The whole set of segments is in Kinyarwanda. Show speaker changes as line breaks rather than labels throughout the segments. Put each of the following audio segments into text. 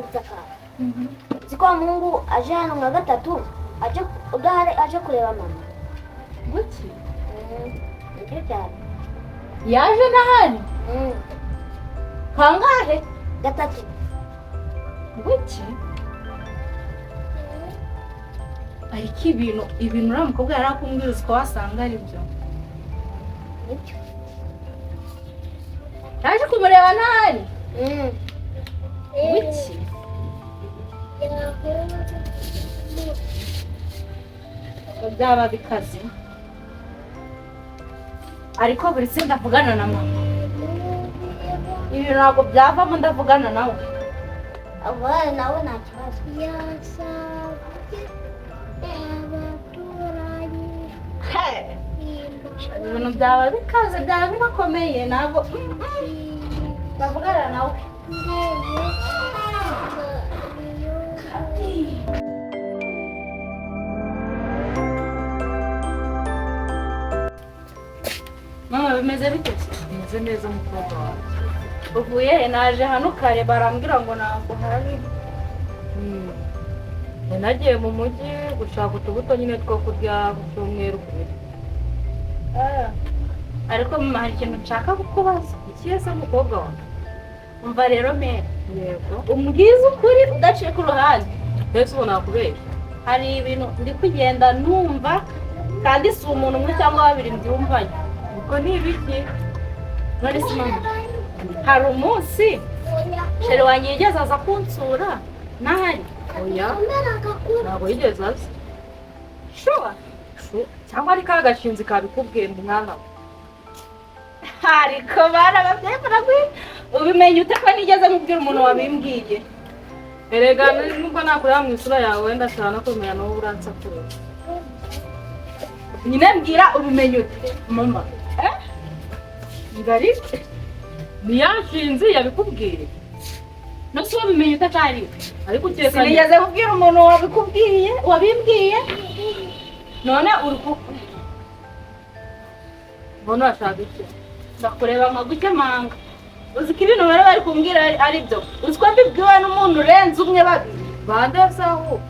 gusakara. Siko Mungu aje hano nka gatatu aje udahari aje kureba mama.
Guki?
Nibyo cyane.
Yaje nahari? Kangahe?
Gatatu.
Guki? Ariko ibintu uriya mukobwa yari akumbwira uko wasanga ari byo.
Nibyo.
Yaje kumureba nahari? Guki? Byaba bikaze. Ariko buri se ndavugana na mama. Ibi ntabwo byavamo ndavugana nawe.
Abana nawe nta kibazo.
Ibintu byaba bikaze byaba binakomeye ntabwo ndavugana nawe. Mama bimeze bite?
Bimeze neza mukobwa wawe.
Uvuye naje hano kare barambwira ngo ntabwo hari.
Nagiye mu mujyi gushaka utubuto nyine two kurya ku cyumweru.
Ariko mama hari ikintu nshaka kukubaza.
Ikihe se mukobwa wawe?
Umva rero mere.
Yego.
Umbwiza ukuri udaciye ku ruhande.
Mbese ubu nakubeshya?
Hari ibintu ndi kugenda numva kandi si umuntu umwe cyangwa babiri mbyumvanye.
Ubwo ni ibiki?
None se mama hari umunsi shere wanjye yigeze aza kunsura nahari.
Oya. Ntabwo yigeze aza.
Sure.
Cyangwa ari ka gashinzi kabikubwiye mu mwana we.
Ariko bana babyeyi baragwi ubimenye ute ko nigeze mubwira umuntu wabimbwiye.
Erega nubwo nakureba mu isura yawe wenda cyane kumenya no uransa kure.
Nyine mbwira ubimenye ute mama.
Ngari ni yashinzi yabikubwiye.
No so wabimenye ute kari.
Ariko ukeka
sinigeze kubwira umuntu wabikubwiye wabimbwiye. None uruko
mbona ashaka iki?
ndakureba nkaguke manga. Uzi ko ibintu bari kumbwira ari byo. Uzi ko mbibwiwe n'umuntu urenze umwe babiri.
Bande saho.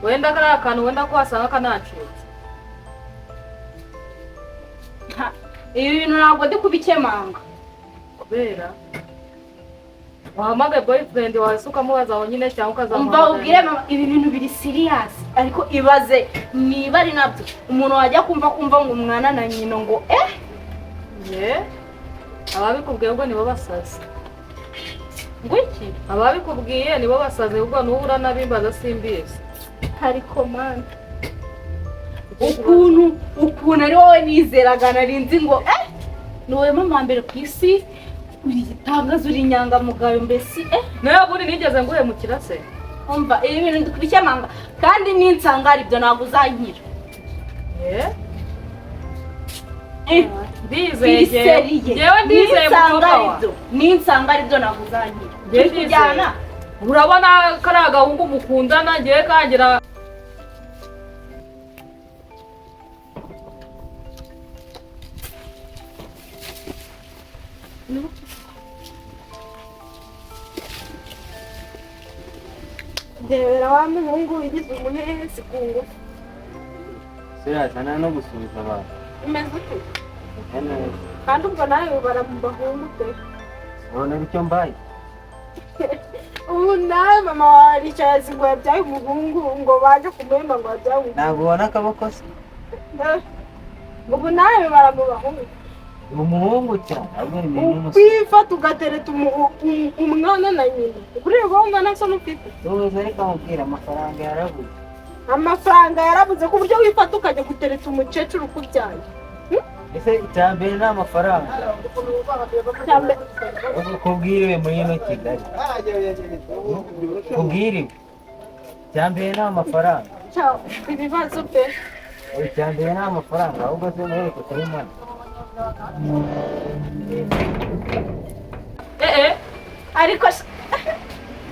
Wenda kari akantu wenda ko wasanga kanacitse.
Ibi bintu ntabwo ndi kubikemanga.
Kubera wahamagaye boyfriend wawe se ukamubaza aho nyine cyangwa ukazamuha.
Umva ubwire mama ibi bintu biri serious. Ariko ibaze niba ari nabyo umuntu wajya kumva ngo umwana na nyina ngo
ababikubwiye ubwo nibo basaze.
Ngo iki?
Ababikubwiye nibo basaze ubwo n'ubura nabimbaza simbizi.
Ariko man ukuntu ari wowe nizeraga narinzi ngo ni wowe mama mbere ku isi uri gitangaza uri inyangamugayo mbese
nawe ubundi nigeze nguhemukira se?
Umva ibi bintu ndi kubikemanga kandi ninsanga ari byo ntabwo uzankira.
Ndizeye njyewe ndizeye mukobwa wawe.
Ninsanga ari byo ntabwo uzankira. Kujyana
urabona kari agahungu mukundana ngiye kangira.
Ndebera wa muhungu wigize umuhesi ku ngufu.
Sirazana no gusubiza abantu.
Umeze ute? Kandi ubwo nawe baramubahungu pe.
Ubona icyo mbaye?
Ubu nawe mama waricaye ngo yabyaye umuhungu ngo baje kumwemba ngo yabyaye umuhungu.
Ntabwo ubona akaboko se?
Ubu nawe baramubahungu.
Umuhungu cyane ahubwo ni umusore.
Kwifata ugatereta umwana na nyina. Kureba aho umwana asa n'ufite.
Tuzi ariko amubwira amafaranga yarabuze.
Amafaranga yarabuze ku buryo wifata ukajya gutereta umukecuru ukubyaye.
Ese icyambere ni amafaranga. Kubwiriwe muri ino Kigali. Kubwiriwe. Icyambere ni amafaranga.
Ibibazo pe.
Icyambere ni amafaranga ahubwo se nawe kutabimana.
Ariko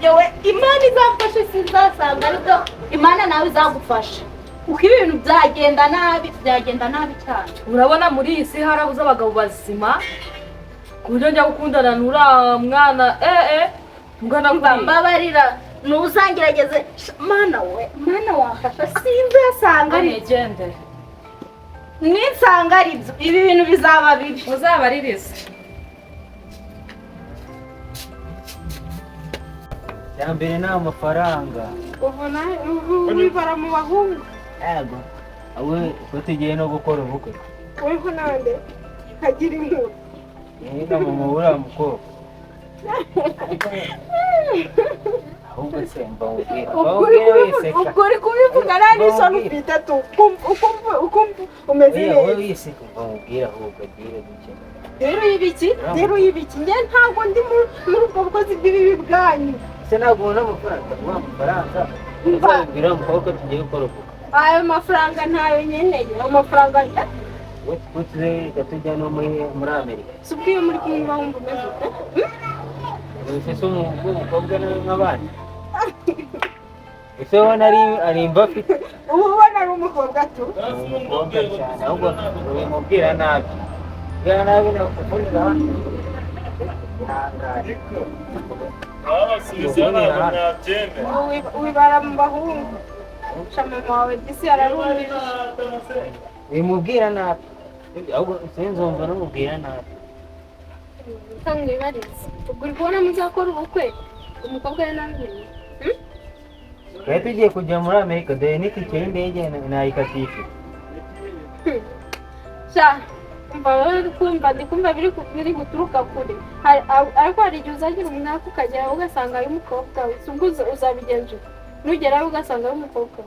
yewe Imana izamfashe sinzasanga ariko Imana nawe izagufasha. Uko ibintu byagenda nabi cyane.
Urabona muri iyi si harabuze abagabo bazima ku buryo njya gukundana n'uriya mwana ungana
Umva
kuri
mbabarira ntuzangerageze mana wafasha sinzi yasanga ari
agende
ninsanga ari byo ibi bintu bizaba bibi
uzabaririze
ya mbere ni amafaranga.
wibara mu bahungu
Yego. Awe ko tugiye no gukora ubukwe.
weho nande hagira inkuru
Yega mama uriya mukobwa. Ahubwo se mba ubwira.
ubwo uri kubivuga nta n'isoni ufite tu ukumva umeze
Oya wowe
neza
wiseka mba ubwira ahubwo agiye gukina.
rero y'ibiki njye ntabwo ndi muri ubwo bukozi bw'ibibi bwanyu
Se ntabwo ubona amafaranga. Uwa amafaranga. Ubwira umukobwa tugiye gukora ubukwe.
ayo mafaranga ntayo nkeneye ayo mafaranga
Utse gatujya no muri Amerika.
si ubwiyo muri kumwe bahumva umeze ute
Ese umukobwa n'abandi. Ese ubona ari imva afite.
ubu ubona ari umukobwa tu
Umukobwa cyane ahubwo ubimubwira nabi. Ubwira nabi nakuvuriza hano.
wibara mu bahungu mama wawe gisi yararumije
Bimubwira nabi. Ahubwo sinzumva n'umubwira nabi.
mwibarize ubwo uri kubona muzakora ubukwe umukobwa we nabwiye
Twari tugiye kujya muri Amerika dore n'itike y'indege nayikatisha.
sha ndi kumva biri guturuka kure ariko hari igihe uzagira umwaka ukageraho ugasanga ari umukobwa we si ubwo uzabigenzura nugeraho ugasanga ari umukobwa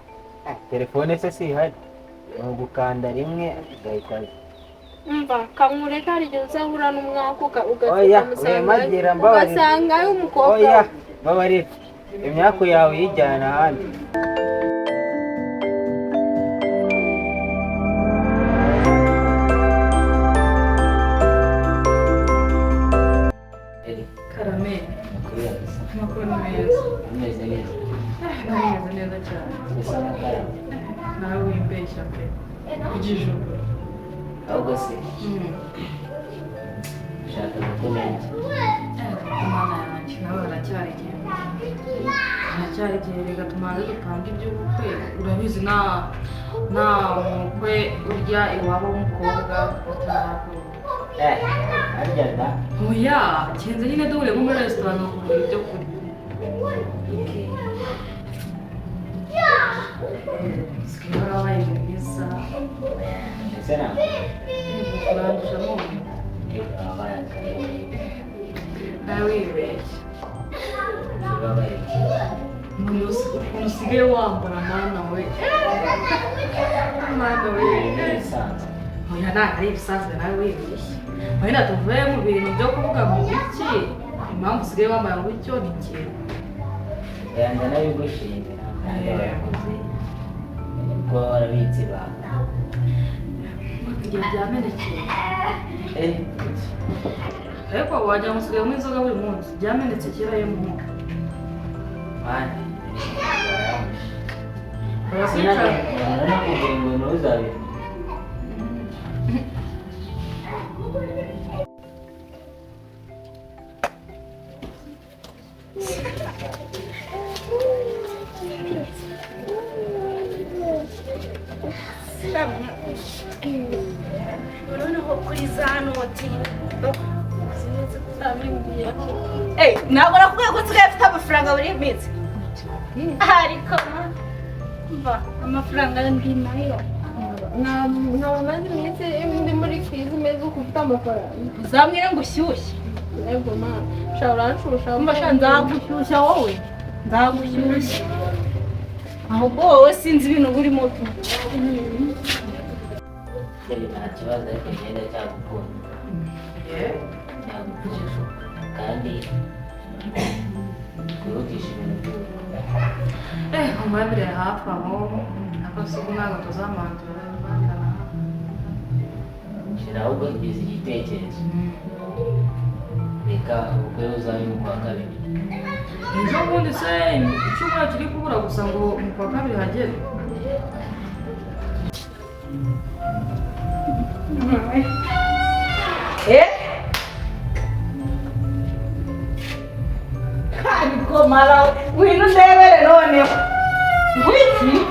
we
Telefone se si ihari. Ni ugukanda rimwe ugahita.
mva kamureka hari igihe uzahura n'umwaka
Oya, magira mbabarira.
ugasanga ari umukobwa
Oya,
we
mbabarira. Imyaka yawe yijyana ahandi.
karameli amakuru ni meza
Umeze neza.
nameze neza cyane nawe wimbeshya pe igijumba
Ahubwo se ushaka gukomeza.
imana yanjye nawe haracyari igihe haracyari igihe reka tumanze dupanga iby'ubukwe urabizi nta mukwe urya iwabo w'umukobwa utarakora
Harya da.
oya kenze nyine duhure nko muri resitora nkakugura ibyo kurya sigaye warabaye mwiza
Ese ntabwo.
urangije amunyu
Wabaye akarere.
nawe wibeshya
Wabaye.
ukuntu usigaye wambara mana we mana we
Ibisanzwe.
oya ntabwo ari ibisanzwe nawe wibeshya wenda tuvuye mu bintu byo kuvuga ngo iki impamvu usigaye wambaye ngo icyo ni ikintu
Yanda nabigushimira. Warakoze. Ubwo warabitse ibanga.
igihe byamenekeye
Kuki?
ariko wagira ngo usigaye unywa inzoga buri munsi byamenetse kera yo mu
Mani.
barakwicara
Nakubwiye ngo ntuzabire.
noneho kuri za noti ntabwo nakubwiye ko usigaye afite amafaranga buri minsi ariko mva amafaranga ndi nayo
nkaba maze iminsi ndi muri kwizi imeze uko ufite amafaranga
uzambwire ngo ushyushye
yego mama shaka uranshusha
mba sha nzagushyushya wowe nzagushyushya ahubwo wowe sinzi ibintu burimo
Nta kibazo ariko ngenda cyagukunda. Cyagukujije. Kandi kwihutisha ibintu byose.
umwabire hafi aho akasuku ntabwo tuzamanzura bandana
Shira ahubwo ngize igitekerezo. Reka ubukwe buzabe mu kwa kabiri.
ejo bundi se icyumweru kiri kubura gusa ngo mu kwa kabiri hagere
mara wino ndebere noneho ngwiki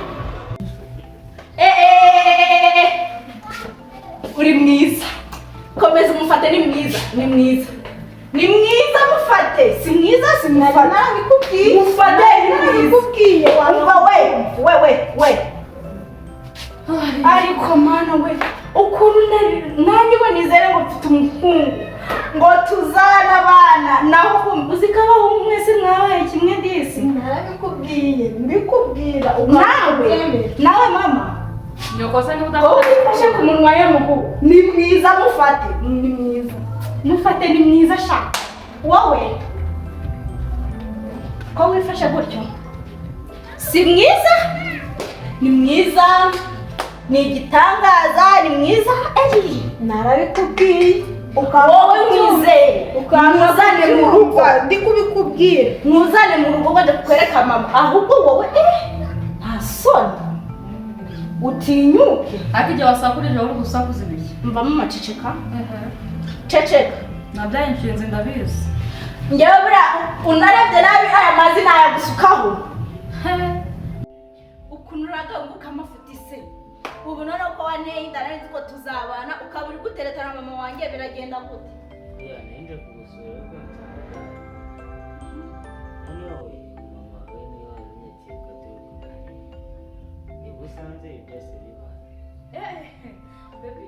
uri mwiza komeza umufate ni mwiza ni mwiza mufate si mwiza si mufate narabikubwiye mufate ni mwiza wumva we ariko mana we ukuntu nanjye ngo nizere ngo mfite umuhungu ngo tuzana abana naho uzikabaho mwese mwabaye kimwe disi narabikubwiye mbikubwira nawe mama
nyokosa ni udakora
ufashe ku munwa ye mugu ni mwiza mufate ni mwiza sha wowe ko wifashe gutyo si mwiza ni mwiza ni igitangaza ni mwiza narabikubwiye wowe mwizeye ukamuzane mu rugo ndi kubikubwira mwuzane mu rugo bajya kwereka mama ahubwo wowe nta soni utinyuke
akijya wasakurije uri gusakuza ibiki
mvamo amaceceka ceceka
nabyayinshinze ndabizi
njyewe buriya unarebye nabi aya mazi nayagusukaho ukuntu uraganguka amafuti se ubu noneho ko waneye inda nari nzi ko tuzabana ukaba uri guteretana mama wanjye biragenda gute
ninde kugusura ko hano mama we niyo yanyekeye ko turi usanze byose biba
baby